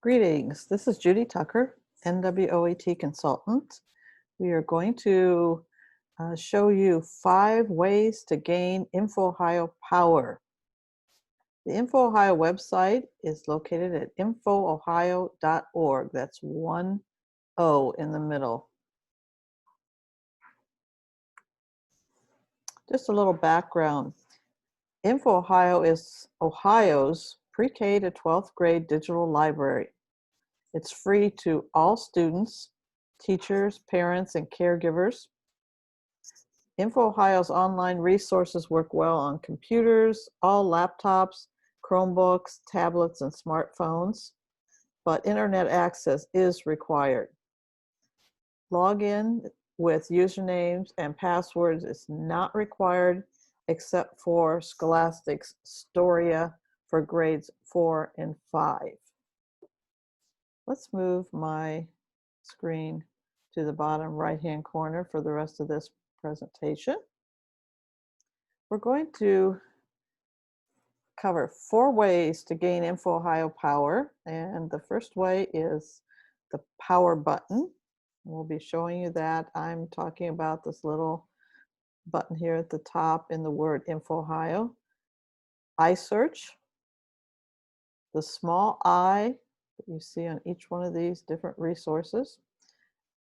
Greetings. This is Judy Tucker, NWOET consultant. We are going to show you 5 ways to gain INFOhio power. The INFOhio website is located at infohio.org. That's 1 O in the middle. Just a little background. INFOhio is Ohio's pre-K to 12th grade digital library. It's free to all students, teachers, parents, and caregivers. INFOhio's online resources work well on computers, all laptops, Chromebooks, tablets, and smartphones, but internet access is required. Login with usernames and passwords is not required except for Scholastic's Storia for grades 4 and 5. Let's move my screen to the bottom right-hand corner for the rest of this presentation. We're going to cover 4 ways to gain INFOhio power, and the first way is the power button. We'll be showing you that. I'm talking about this little button here at the top in the word INFOhio. iSearch, the small I that you see on each one of these different resources.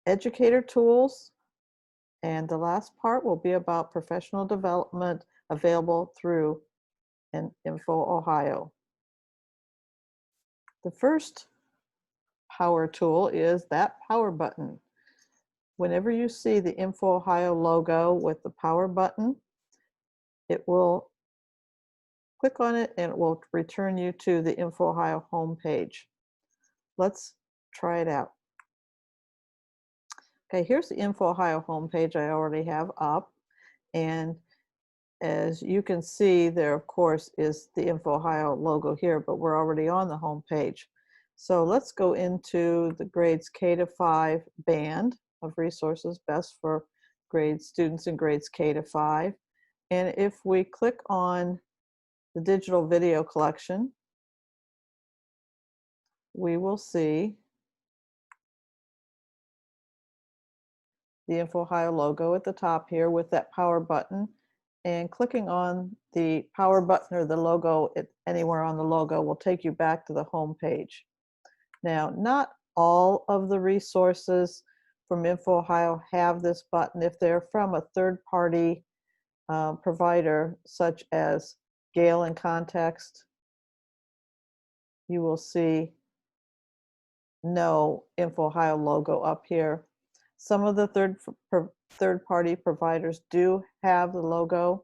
Educator Tools, and the last part will be about professional development available through INFOhio. The first power tool is that power button. Whenever you see the INFOhio logo with the power button, it will click on it and it will return you to the INFOhio homepage. Let's try it out. Okay, here's the INFOhio homepage I already have up, and as you can see, there of course is the INFOhio logo here, but we're already on the homepage. So let's go into the grades K to 5 band of resources best for students in grades K to 5. And if we click on the digital video collection, we will see the INFOhio logo at the top here with that power button, and clicking on the power button or the logo anywhere on the logo will take you back to the home page. Now, not all of the resources from INFOhio have this button. If they're from a third-party provider such as Gale and Context, you will see no INFOhio logo up here. Some of the third-party providers do have the logo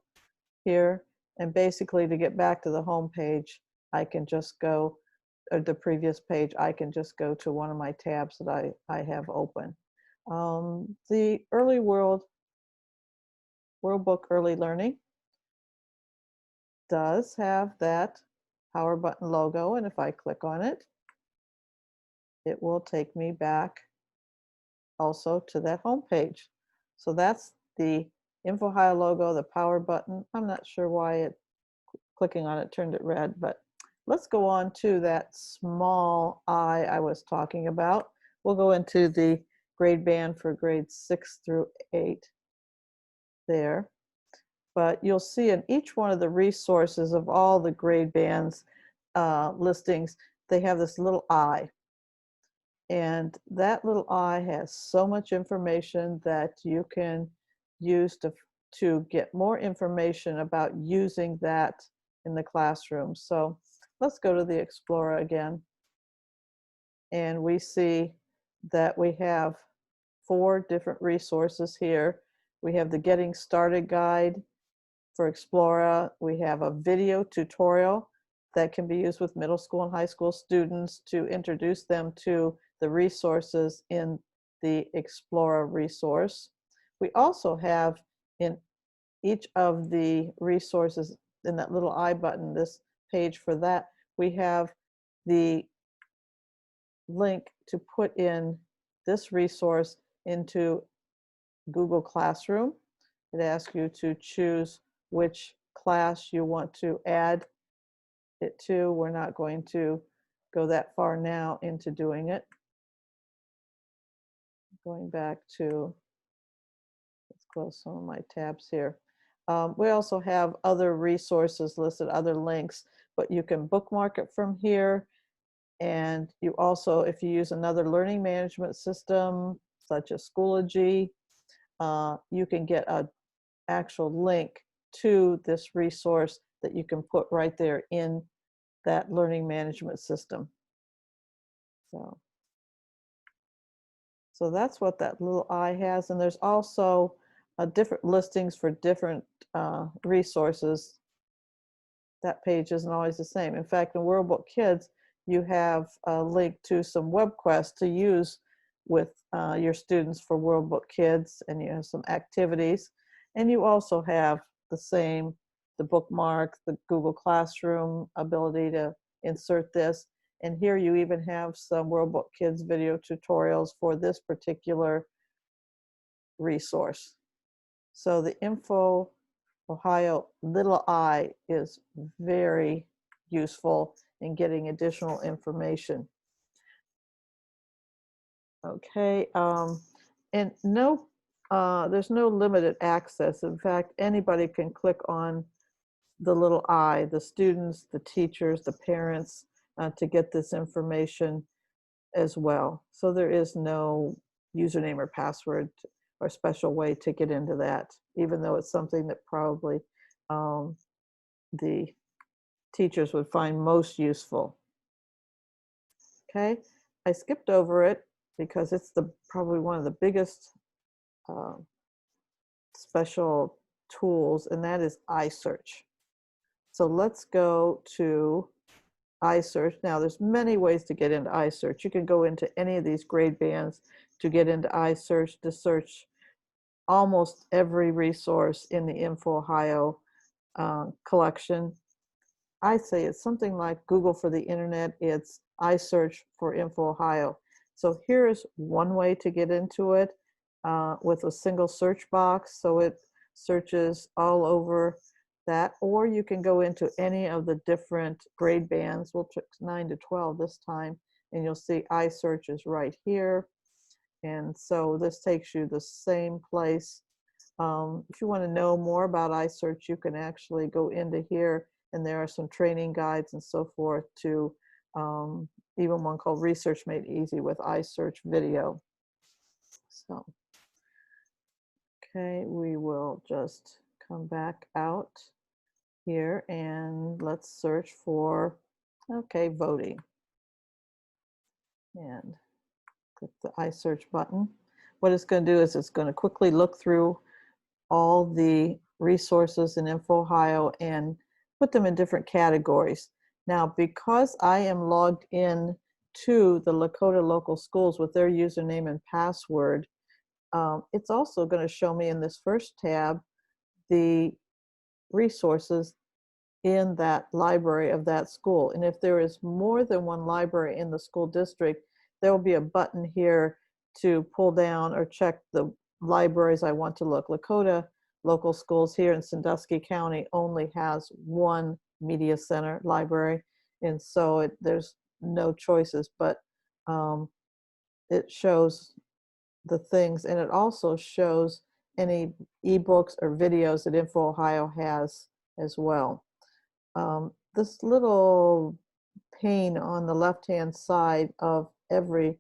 here, and basically to get back to the home page, I can just go, or the previous page, I can just go to one of my tabs that I have open. The Early World Book Early Learning does have that power button logo, and if I click on it, it will take me back also to that home page. So that's the INFOhio logo, the power button. I'm not sure why clicking on it turned it red, but let's go on to that small I was talking about. We'll go into the grade band for grades 6 through 8 there. But you'll see in each one of the resources of all the grade bands listings, they have this little I. And that little I has so much information that you can use to get more information about using that in the classroom. So let's go to the Explorer again. And we see that we have 4 different resources here. We have the Getting Started Guide for Explorer. We have a video tutorial that can be used with middle school and high school students to introduce them to the resources in the Explorer resource. We also have in each of the resources in that little I button, this page for that, we have the link to put in this resource into Google Classroom. It asks you to choose which class you want to add it to. We're not going to go that far now into doing it. Going back to, let's close some of my tabs here. We also have other resources listed, other links, but you can bookmark it from here. And you also, if you use another learning management system, such as Schoology, you can get an actual link to this resource that you can put right there in that learning management system. So that's what that little eye has. And there's also different listings for different resources. That page isn't always the same. In fact, in WorldBook Kids, you have a link to some web quests to use with your students for WorldBook Kids, and you have some activities. And you also have the same, the bookmark, the Google Classroom ability to insert this. And here you even have some WorldBook Kids video tutorials for this particular resource. So the INFOhio little I is very useful in getting additional information. Okay, and no, there's no limited access. In fact, anybody can click on the little I, the students, the teachers, the parents, to get this information as well. So there is no username or password or special way to get into that, even though it's something that probably the teachers would find most useful. Okay, I skipped over it because it's probably one of the biggest special tools, and that is iSearch. So let's go to iSearch. Now, there's many ways to get into iSearch. You can go into any of these grade bands to get into iSearch to search almost every resource in the INFOhio collection. I say it's something like Google for the internet. It's iSearch for INFOhio. So here's one way to get into it with a single search box. So it searches all over that, or you can go into any of the different grade bands. We'll check 9 to 12 this time, and you'll see iSearch is right here. And so this takes you the same place. If you want to know more about iSearch, you can actually go into here, and there are some training guides and so forth to even one called Research Made Easy with iSearch Video. So, okay, we will just come back out here and let's search for, okay, voting. And click the iSearch button. What it's going to do is it's going to quickly look through all the resources in INFOhio and put them in different categories. Now, because I am logged in to the Lakota Local Schools with their username and password, it's also going to show me in this first tab the resources in that library of that school. And if there is more than one library in the school district, there will be a button here to pull down or check the libraries I want to look. Lakota Local Schools here in Sandusky County only has one media center library, and so there's no choices, but it shows the things, and it also shows any ebooks or videos that INFOhio has as well. This little pane on the left-hand side of every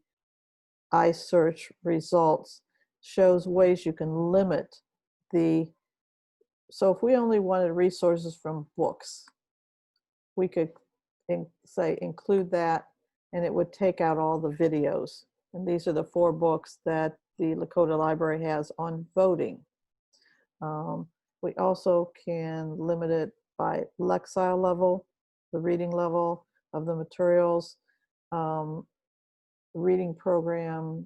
iSearch results shows ways you can limit so if we only wanted resources from books, we could say include that, and it would take out all the videos. And these are the 4 books that the Lakota Library has on voting. We also can limit it by Lexile level, the reading level of the materials, reading program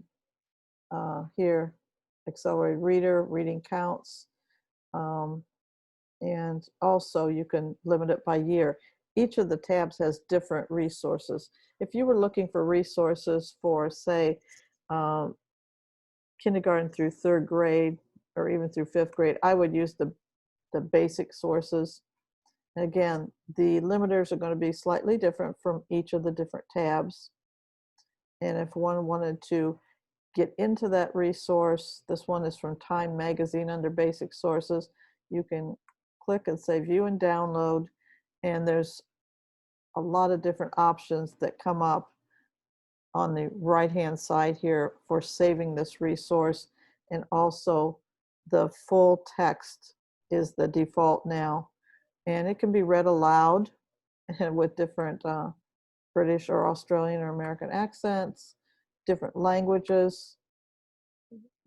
here, accelerated reader, reading counts, and also you can limit it by year. Each of the tabs has different resources. If you were looking for resources for, say, kindergarten through 3rd grade or even through 5th grade, I would use the basic sources. Again, the limiters are going to be slightly different from each of the different tabs. And if one wanted to get into that resource, this one is from Time Magazine under Basic Sources, you can click and say View and Download, and there's a lot of different options that come up on the right-hand side here for saving this resource. And also the full text is the default now. And it can be read aloud with different British or Australian or American accents, different languages,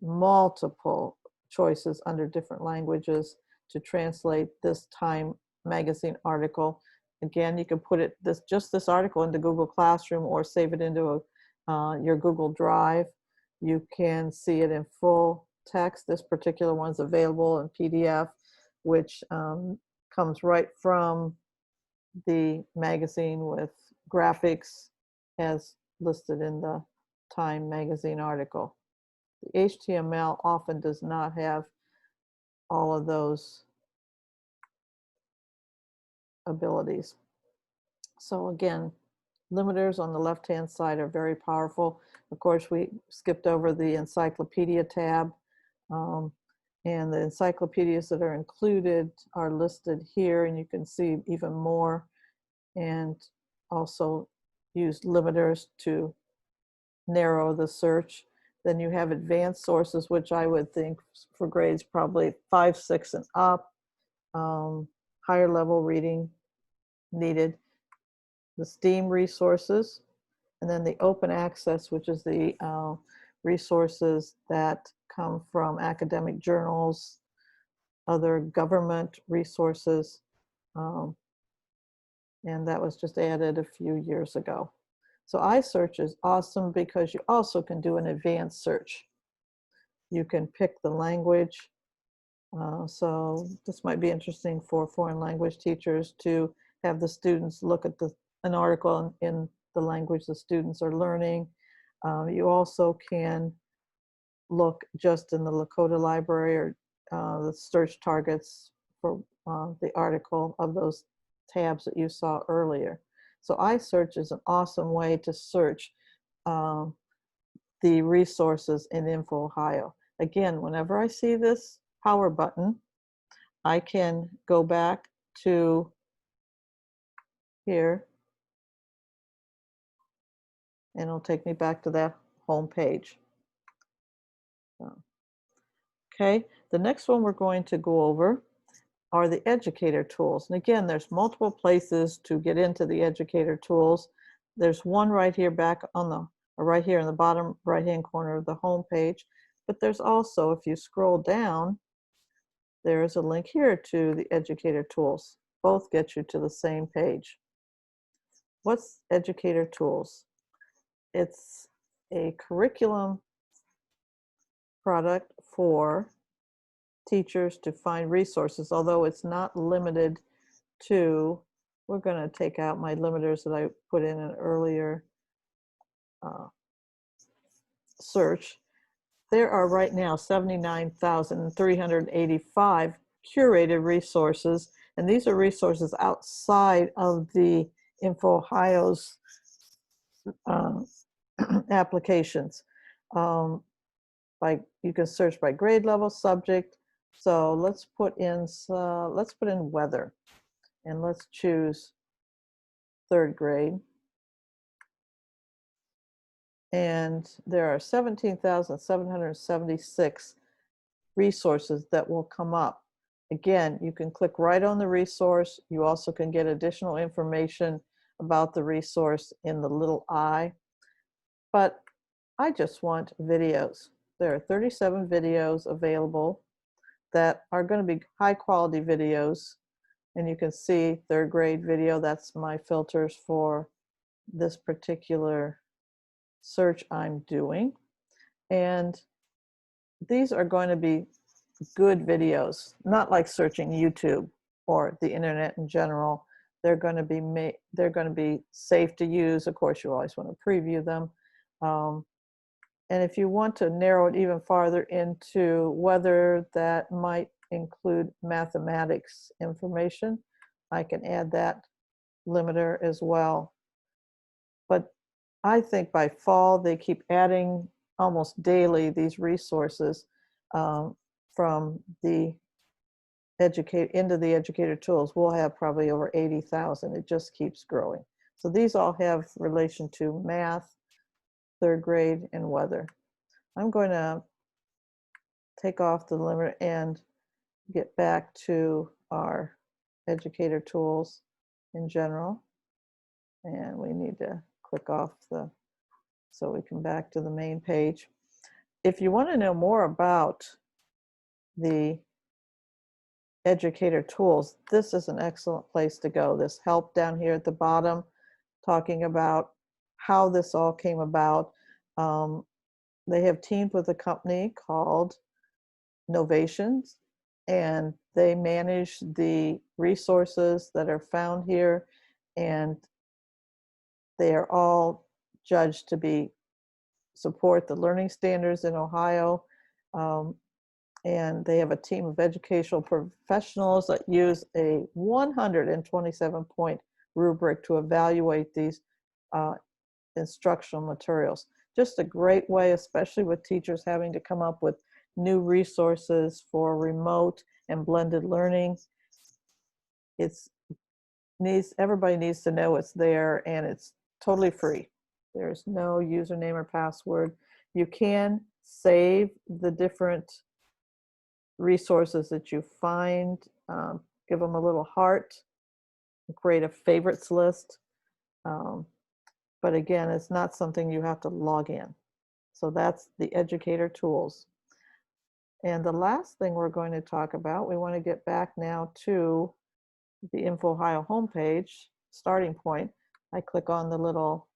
multiple choices under different languages to translate this Time Magazine article. Again, you can put just this article into Google Classroom or save it into your Google Drive. You can see it in full text. This particular one's available in PDF, which comes right from the magazine with graphics as listed in the Time Magazine article. The HTML often does not have all of those abilities. So again, limiters on the left-hand side are very powerful. Of course, we skipped over the encyclopedia tab, and the encyclopedias that are included are listed here, and you can see even more, and also use limiters to narrow the search. Then you have advanced sources, which I would think for grades probably 5, 6, and up, higher level reading needed. The STEAM resources, and then the open access, which is the resources that come from academic journals, other government resources, and that was just added a few years ago. So iSearch is awesome because you also can do an advanced search. You can pick the language. So this might be interesting for foreign language teachers to have the students look at an article in the language the students are learning. You also can look just in the Lakota library or the search targets for the article of those tabs that you saw earlier. So iSearch is an awesome way to search the resources in INFOhio. Again, whenever I see this power button, I can go back to here, and it'll take me back to that home page. Okay, the next one we're going to go over are the Educator Tools. And again, there's multiple places to get into the Educator Tools. There's one right here back on the, or right here in the bottom right-hand corner of the home page. But there's also, if you scroll down, there's a link here to the Educator Tools. Both get you to the same page. What's Educator Tools? It's a curriculum product for teachers to find resources, although it's not limited to, we're going to take out my limiters that I put in an earlier search. There are right now 79,385 curated resources, and these are resources outside of the INFOhio's applications. You can search by grade level, subject. So let's put in weather, and let's choose 3rd grade. And there are 17,776 resources that will come up. Again, you can click right on the resource. You also can get additional information about the resource in the little eye. But I just want videos. There are 37 videos available that are going to be high quality videos. And you can see 3rd grade video. That's my filters for this particular search I'm doing. And these are going to be good videos, not like searching YouTube or the internet in general. They're going to be safe to use. Of course, you always want to preview them. And if you want to narrow it even farther into whether that might include mathematics information, I can add that limiter as well. But I think by fall, they keep adding almost daily these resources from the Educator Tools. We'll have probably over 80,000. It just keeps growing. So these all have relation to math, third grade, and weather. I'm going to take off the limiter and get back to our Educator Tools in general. And we need to click off so we can back to the main page. If you want to know more about the Educator Tools, this is an excellent place to go. This help down here at the bottom, talking about how this all came about. They have teamed with a company called Novations, and they manage the resources that are found here, and they are all judged to support the learning standards in Ohio. And they have a team of educational professionals that use a 127-point rubric to evaluate these instructional materials. Just a great way, especially with teachers having to come up with new resources for remote and blended learning. Everybody needs to know it's there, and it's totally free. There's no username or password. You can save the different resources that you find, give them a little heart, create a favorites list. But again, it's not something you have to log in. So that's the Educator Tools. And the last thing we're going to talk about, we want to get back now to the INFOhio homepage, starting point. I click on the little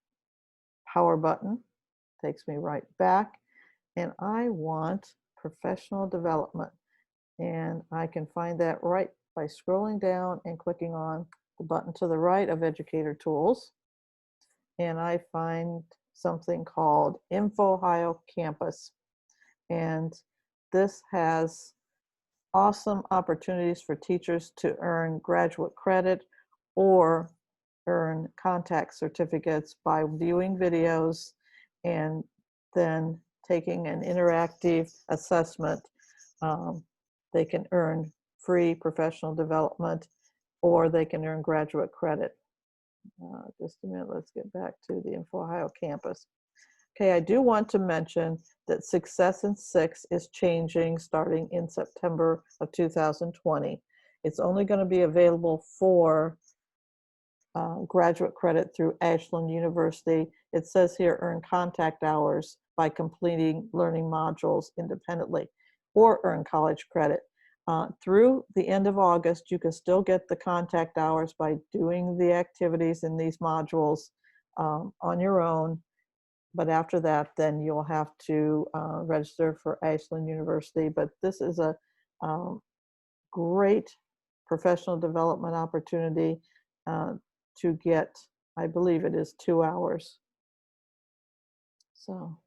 power button, takes me right back, and I want professional development. And I can find that right by scrolling down and clicking on the button to the right of Educator Tools. And I find something called INFOhio Campus. And this has awesome opportunities for teachers to earn graduate credit or earn contact certificates by viewing videos and then taking an interactive assessment. They can earn free professional development, or they can earn graduate credit. Just a minute, let's get back to the INFOhio campus. Okay, I do want to mention that Success in 6 is changing starting in September of 2020. It's only going to be available for graduate credit through Ashland University. It says here, earn contact hours by completing learning modules independently, or earn college credit. Through the end of August, you can still get the contact hours by doing the activities in these modules on your own. But after that, then you'll have to register for Ashland University. But this is a great professional development opportunity to get, I believe it is 2 hours. So,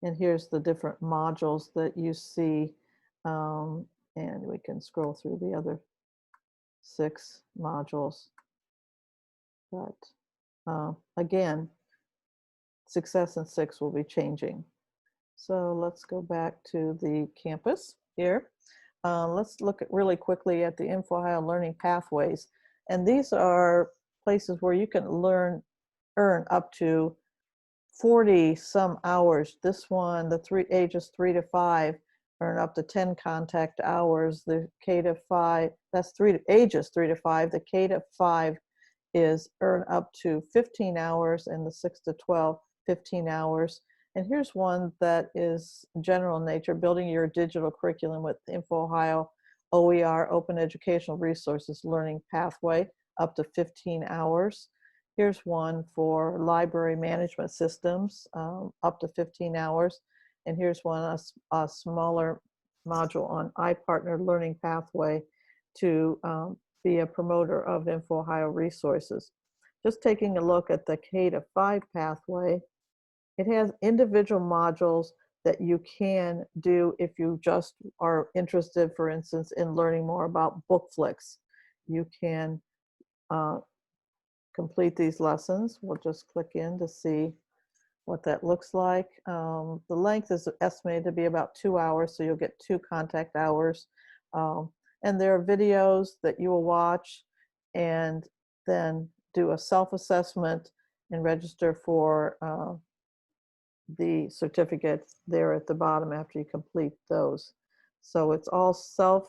and here's the different modules that you see. And we can scroll through the other 6 modules. But again, Success in 6 will be changing. So let's go back to the campus here. Let's look at really quickly at the INFOhio learning pathways. And these are places where you can earn up to 40 some hours. This one, the ages 3 to 5, earn up to 10 contact hours. The K to 5, that's ages 3 to 5. The K to 5 is earn up to 15 hours, and the 6 to 12, 15 hours. And here's one that is general in nature, building your digital curriculum with INFOhio OER, Open Educational Resources Learning Pathway, up to 15 hours. Here's one for library management systems, up to 15 hours. And here's one, a smaller module on iPartner Learning Pathway to be a promoter of INFOhio resources. Just taking a look at the K to 5 pathway, it has individual modules that you can do if you just are interested, for instance, in learning more about book flicks. You can uh, complete these lessons. We'll just click in to see what that looks like. The length is estimated to be about 2 hours, so you'll get 2 contact hours. Um, and there are videos that you will watch and then do a self-assessment and register for the certificate there at the bottom after you complete those. So it's all self,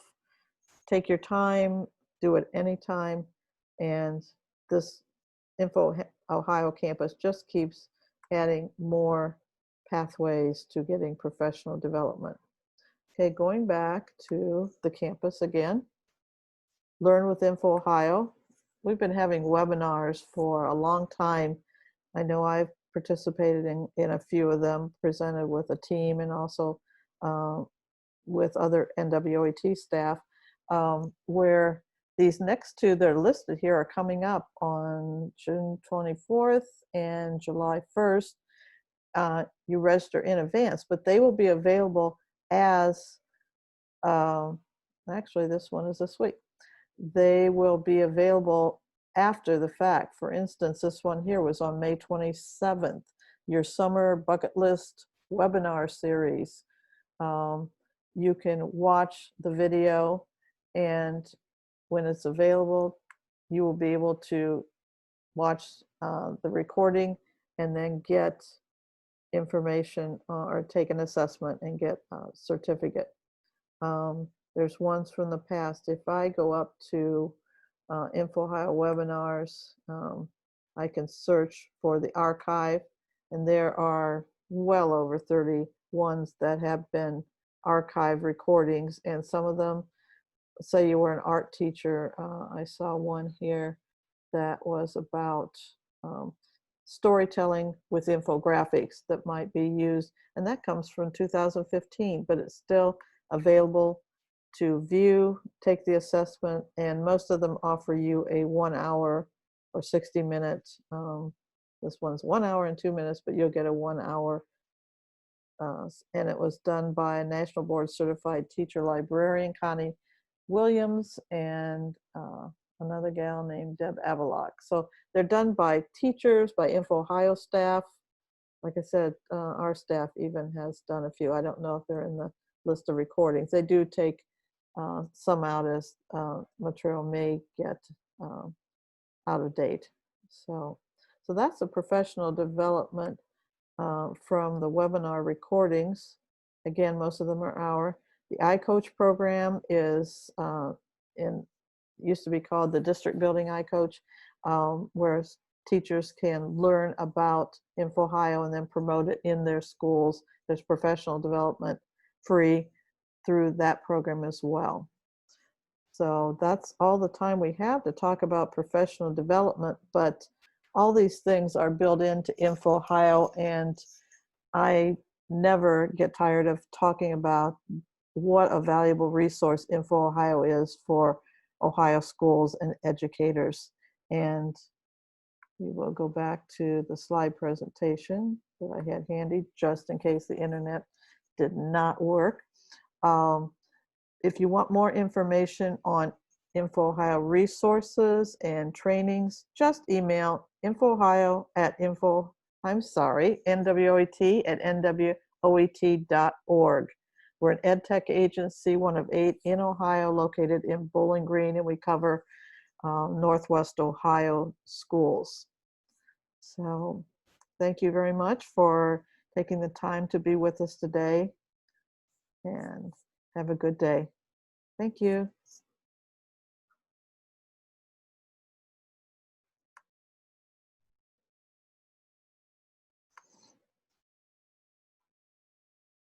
take your time, do it anytime, and this INFOhio campus just keeps adding more pathways to getting professional development. Okay, going back to the campus again, Learn with INFOhio. We've been having webinars for a long time. I know I've participated in a few of them, presented with a team and also with other NWOET staff, where these next two that are listed here are coming up on June 24th and July 1st. You register in advance, but they will be available as, actually this one is this week. They will be available after the fact. For instance, this one here was on May 27th, your summer bucket list webinar series. You can watch the video, and when it's available, you will be able to watch the recording and then get information or take an assessment and get a certificate. There's ones from the past. If I go up to INFOhio webinars, I can search for the archive, and there are well over 30 ones that have been archive recordings, and some of them, say you were an art teacher. I saw one here that was about storytelling with infographics that might be used, and that comes from 2015, but it's still available to view, take the assessment, and most of them offer you a 1 hour or 60 minutes. This one's 1 hour and 2 minutes, but you'll get a 1 hour. And it was done by a National Board Certified Teacher Librarian, Connie Williams, and another gal named Deb Avalock. So they're done by teachers, by INFOhio staff. Like I said, our staff even has done a few. I don't know if they're in the list of recordings. They do take some out as material may get out of date. So that's a professional development from the webinar recordings. Again, most of them are our. The iCoach program is used to be called the District Building iCoach, where teachers can learn about INFOhio and then promote it in their schools. There's professional development free through that program as well. So that's all the time we have to talk about professional development, but all these things are built into INFOhio, and I never get tired of talking about what a valuable resource INFOhio is for Ohio schools and educators. And we will go back to the slide presentation that I had handy just in case the internet did not work. If you want more information on INFOhio resources and trainings, just email NWOET@NWOET.org. We're an ed tech agency, one of 8 in Ohio, located in Bowling Green, and we cover Northwest Ohio schools. So thank you very much for taking the time to be with us today, and have a good day. Thank you.